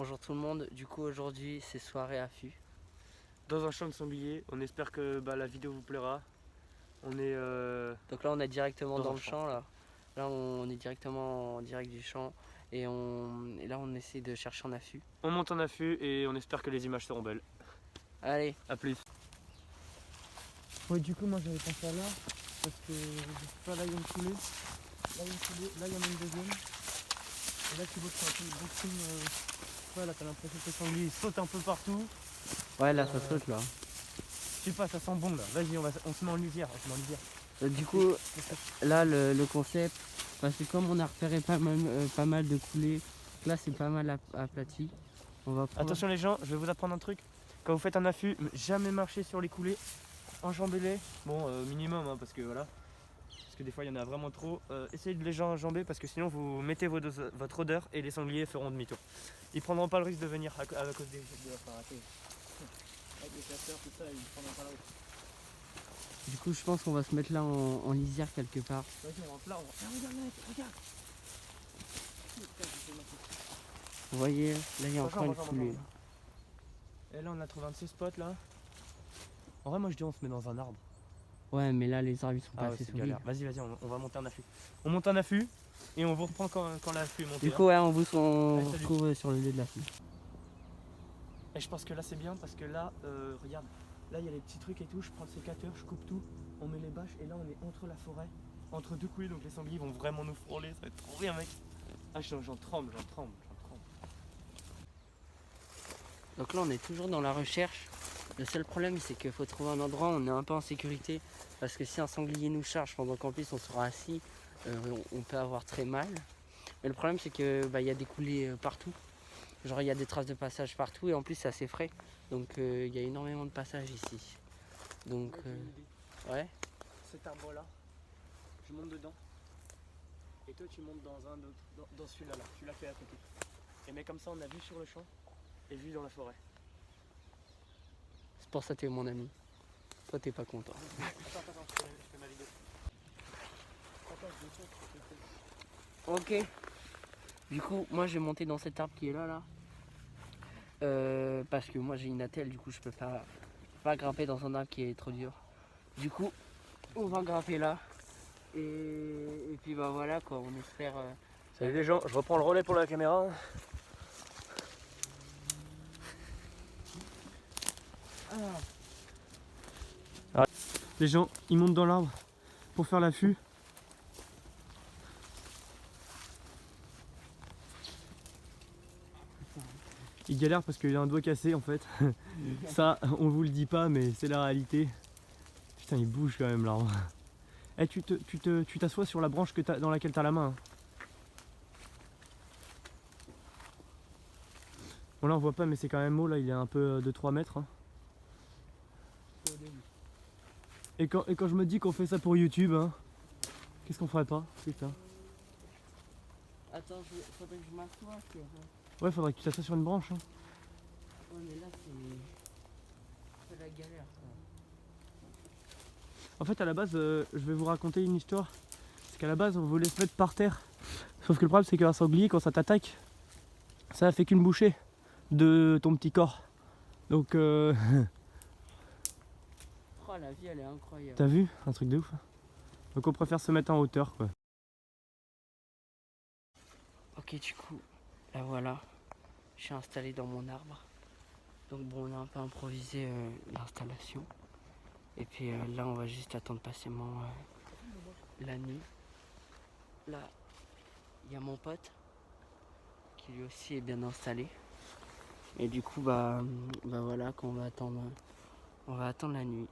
Bonjour tout le monde, du coup aujourd'hui c'est soirée affût. Dans un champ de sanglier. On espère que la vidéo vous plaira. On est Donc là on est directement dans dans un le champ. champ là. Là on est directement en direct du champ et là on essaie de chercher un affût. On monte en affût et on espère que les images seront belles. Allez, A plus. Ouais, du coup, moi j'avais pensé à là, parce que je sais pas, là il y a une coulée, là il y a une coulée, là il y en a une deuxième. Et là tu vois que c'est un peu le boxing. Ouais, là t'as l'impression que le sanglier il saute un peu partout. ouais là ça saute là. Je sais pas, ça sent bon là. Vas-y, on se met en lisière. On se met en lisière. Du coup là le concept, parce que comme on a repéré pas mal de coulées, là c'est pas mal aplati. On va prendre... Attention les gens, je vais vous apprendre un truc. Quand vous faites un affût, jamais marcher sur les coulées. Enjambez-les. Bon, minimum, hein, parce que voilà. Parce que des fois il y en a vraiment trop. Essayez de les enjamber parce que sinon vous mettez votre odeur et les sangliers feront demi-tour. Ils prendront pas le risque de venir à cause des. Enfin, arrêtez. Avec les chasseurs, tout ça, ils prendront pas la route. Du coup je pense qu'on va se mettre là en lisière quelque part. Vas-y, on rentre là, on va. Ah, regarde, mec, regarde. Vous voyez, là il y a encore une coulée. Et là on a trouvé un de ces spots là. En vrai moi je dis on se met dans un arbre. Ouais mais là les arbres ils sont pas Ah ouais, assez c'est solides. galère. Vas-y, on va monter un affût. On monte un affût et on vous reprend quand l'affût est monté. Du coup ouais on Allez, se salut. retrouve sur le lieu de la fille. Et je pense que là c'est bien parce que là, regarde, là il y a les petits trucs et tout, je prends le sécateur, je coupe tout, on met les bâches et là on est entre la forêt, entre deux coulées, donc les sangliers vont vraiment nous frôler, ça va être trop bien mec. Ah j'en tremble. Donc là on est toujours dans la recherche. Le seul problème c'est qu'il faut trouver un endroit où on est un peu en sécurité. Parce que si un sanglier nous charge pendant qu'en plus on sera assis, on peut avoir très mal. Mais le problème c'est que y a des coulées partout. Genre il y a des traces de passage partout et en plus c'est assez frais. Donc il y a énormément de passages ici. Donc ouais. Cet arbre là, je monte dedans. Et toi tu montes dans un autre, dans celui-là là, celui-là qui est à côté. Et mais comme ça on a vue sur le champ et vue dans la forêt. C'est pour ça que t'es mon ami. Toi t'es pas content. Attends, je fais ma vidéo. Ok. Du coup, moi je vais monter dans cet arbre qui est là. Parce que moi j'ai une attelle, du coup je peux pas grimper dans un arbre qui est trop dur. Du coup, on va grimper là. Et puis voilà quoi, on espère. Salut les gens, je reprends le relais pour la caméra. Ah. Les gens, ils montent dans l'arbre pour faire l'affût. Il galère parce qu'il a un doigt cassé en fait. Ça, on vous le dit pas, mais c'est la réalité. Putain, il bouge quand même l'arbre. Eh, tu t'assois sur la branche dans laquelle t'as la main. Bon là on voit pas, mais c'est quand même haut, là il est un peu de 3 mètres. Hein. Et quand je me dis qu'on fait ça pour YouTube, hein, qu'est-ce qu'on ferait pas? Putain. Attends, faudrait que je m'assoie. Ouais, faudrait que tu t'assoies sur une branche. Hein. Ouais, mais là c'est la galère quoi. En fait, à la base, je vais vous raconter une histoire. C'est qu'à la base, on voulait se mettre par terre. Sauf que le problème, c'est qu'un sanglier, quand ça t'attaque, ça fait qu'une bouchée de ton petit corps. Donc, Oh, la vie elle est incroyable. t'as vu? Un truc de ouf. Donc, on préfère se mettre en hauteur, quoi. Ok, du coup, là voilà, je suis installé dans mon arbre. Donc bon, on a un peu improvisé l'installation. Et puis là, on va juste attendre patiemment la nuit. Là, il y a mon pote qui lui aussi est bien installé. Et du coup, voilà qu'on va attendre, on va attendre la nuit.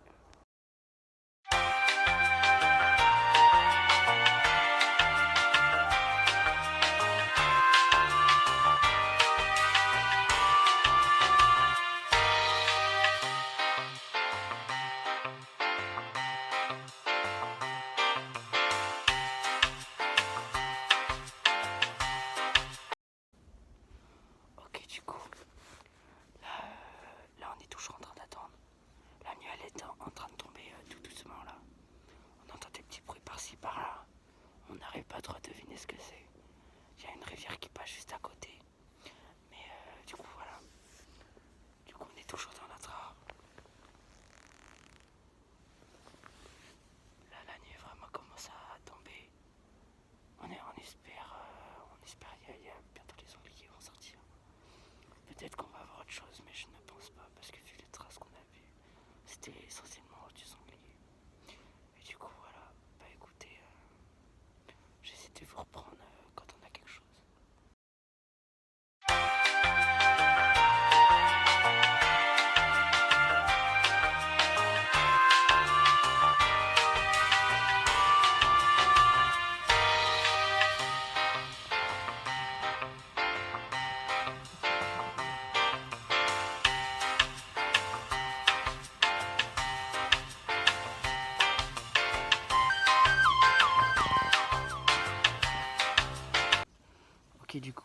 Ok, du coup, là on est toujours en train d'attendre. La nuit elle est en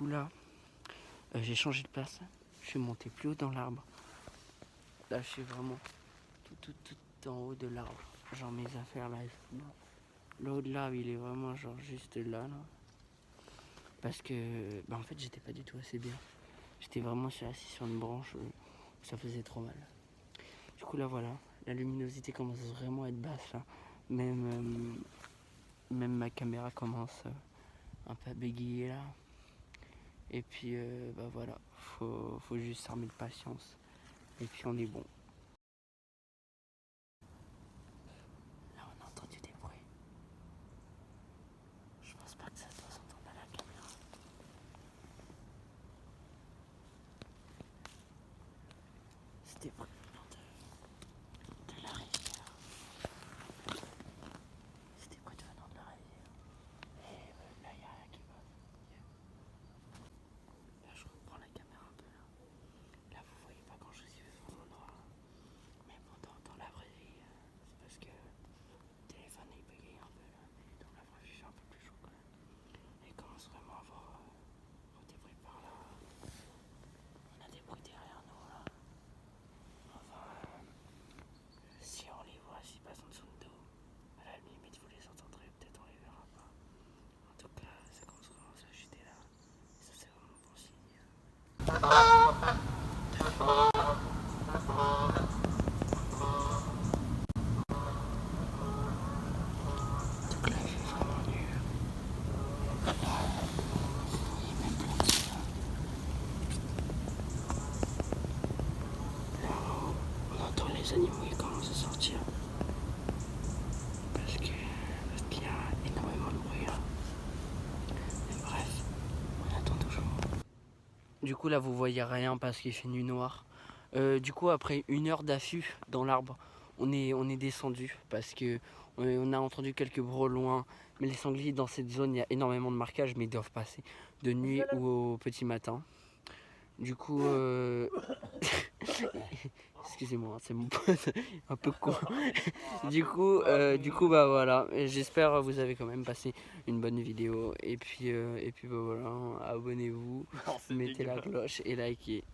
coup là, j'ai changé de place. Je suis monté plus haut dans l'arbre. Là, je suis vraiment tout en haut de l'arbre. Genre mes affaires là, le haut de l'arbre, il est vraiment genre juste là. Parce que, en fait, j'étais pas du tout assez bien. J'étais vraiment assis sur une branche où ça faisait trop mal. Du coup là, voilà, la luminosité commence vraiment à être basse là. Même ma caméra commence un peu à bégayer là. Et puis voilà, faut juste s'armer de patience. Et puis on est bon. Là on a entendu des bruits. Je pense pas que ça doit s'entendre à la caméra. C'était bruit de la rivière. C'était bruit venant de la rivière. Et là il n'y a rien qui va. Là je reprends la caméra un peu là. Là vous voyez pas quand je suis vraiment noir. Mais bon dans la vraie vie, c'est parce que le téléphone il bégaye un peu là. Mais dans la vraie vie c'est un peu plus chaud quand même. Et il commence vraiment à avoir des bruits par là. On a des bruits derrière nous là. Enfin, si on les voit, s'ils passent en dessous de nous, à la limite vous les entendrez, peut-être on les verra pas. En tout cas, ça commence vraiment à s'agiter là. Et ça c'est vraiment bon signe. Donc là il fait vraiment nu. Vous voyez même plein de là. On entend les animaux qui commencent à sortir. Parce qu'il y a énormément de bruit là. Mais bref, on attend toujours. Du coup là vous voyez rien parce qu'il fait nuit noire. Du coup après 1 heure d'affût dans l'arbre, on est descendu parce que on a entendu quelques bruits au loin. Mais les sangliers dans cette zone, il y a énormément de marquages, mais ils doivent passer de nuit ou au petit matin. Du coup, excusez-moi, c'est mon pote, un peu con. Du coup, bah voilà. J'espère que vous avez quand même passé une bonne vidéo. Et puis bah voilà, abonnez-vous, mettez la cloche et likez.